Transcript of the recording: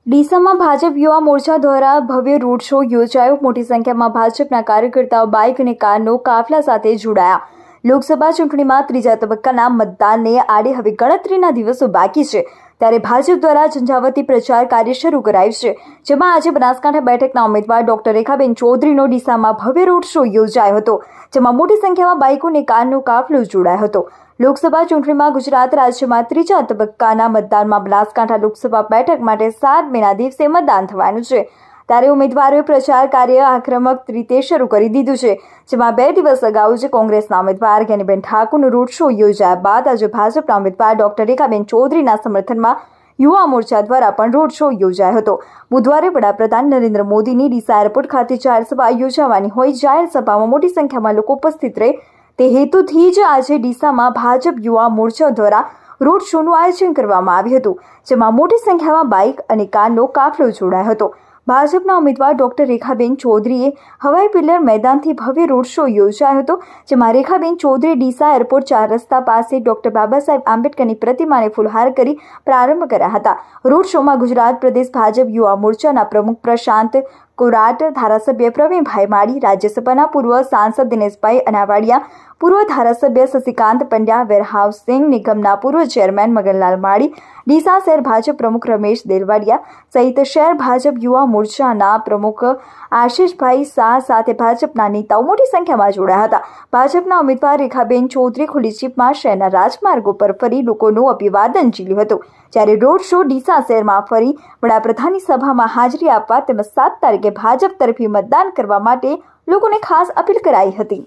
ડીસામાં ભાજપ યુવા મોરચા દ્વારા ભવ્ય રોડ શો યોજાયો। મોટી સંખ્યામાં ભાજપના કાર્યકર્તાઓ બાઇક અને કારનો કાફલા સાથે જોડાયા। લોકસભા ચૂંટણીમાં ત્રીજા તબક્કાના મતદાનને આડે હવે ગણતરીના દિવસો બાકી છે, ત્યારે ભાજપ દ્વારા ઝંઝાવતી પ્રચાર કાર્ય શરૂ કરાયું છે, જેમાં આજે બનાસકાંઠા બેઠકના ઉમેદવાર ડોક્ટર રેખાબેન ચૌધરીનો ડીસામાં ભવ્ય રોડ શો યોજાયો હતો, જેમાં મોટી સંખ્યામાં બાઇકો અને કારનો કાફલો જોડાયો હતો। લોકસભા ચૂંટણીમાં ગુજરાત રાજ્યમાં ત્રીજા તબક્કાના મતદાનમાં બનાસકાંઠા લોકસભા બેઠક માટે 7 મેના દિવસે મતદાન થવાનું છે, ત્યારે ઉમેદવારોએ પ્રચાર કાર્ય આક્રમક રીતે શરૂ કરી દીધું છે, જેમાં 2 દિવસ અગાઉ જ કોંગ્રેસના ઉમેદવાર જ્ઞાનીબેન ઠાકોરનો રોડ શો યોજાયા બાદ આજે ભાજપના ઉમેદવાર ડોક્ટર રેખાબેન ચૌધરીના સમર્થનમાં યુવા મોરચા દ્વારા પણ રોડ શો યોજાયો હતો। બુધવારે વડાપ્રધાન નરેન્દ્ર મોદીની ડીસા એરપોર્ટ ખાતે જાહેર સભા યોજાવાની હોય, જાહેર સભામાં મોટી સંખ્યામાં લોકો ઉપસ્થિત રહે તે હેતુથી જ આજે ડીસામાં ભાજપ યુવા મોરચા દ્વારા રોડ શોનું આયોજન કરવામાં આવ્યું હતું, જેમાં મોટી સંખ્યામાં બાઇક અને કારનો કાફલો જોડાયો હતો। ભાજપના ઉમેદવાર ડોક્ટર રેખાબેન ચૌધરીએ હવાઈ પિલ્લર મેદાનથી ભવ્ય રોડ શો યોજાયો હતો, જેમાં રેખાબેન ચૌધરી ડીસા એરપોર્ટ 4 રસ્તા પાસે ડોક્ટર બાબાસાહેબ આંબેડકરની પ્રતિમાને ફૂલહાર કરી પ્રારંભ કર્યા હતા। રોડ શોમાં ગુજરાત પ્રદેશ ભાજપ યુવા મોરચાના પ્રમુખ પ્રશાંત કોરાટ, ધારાસભ્ય પ્રવીણભાઈ માળી, રાજ્યસભાના પૂર્વ સાંસદ દિનેશભાઈ અનાવાડિયા, પૂર્વ ધારાસભ્ય શશિકાંત પંડ્યા, વેરહાઉસિંગ નિગમના પૂર્વ ચેરમેન મગનલાલ માળી, ડીસા શહેર ભાજપ પ્રમુખ રમેશ દેલવાડિયા સહિત શહેર ભાજપ યુવા મોરચાના પ્રમુખ આશીષભાઈ શાહ સાથે ભાજપના નેતાઓ મોટી સંખ્યામાં જોડાયા હતા। ભાજપના ઉમેદવાર રેખાબેન ચૌધરી ખુલ્લી જીપમાં શહેરના રાજમાર્ગો પર ફરી લોકોનું અભિવાદન ઝીલ્યું હતું, જ્યારે રોડ શો ડીસા શહેરમાં ફરી વડાપ્રધાનની સભામાં હાજરી આપવા તેમજ 7 તારીખે ભાજપ તરફી મતદાન કરવા માટે લોકોને ખાસ અપીલ કરાઈ હતી।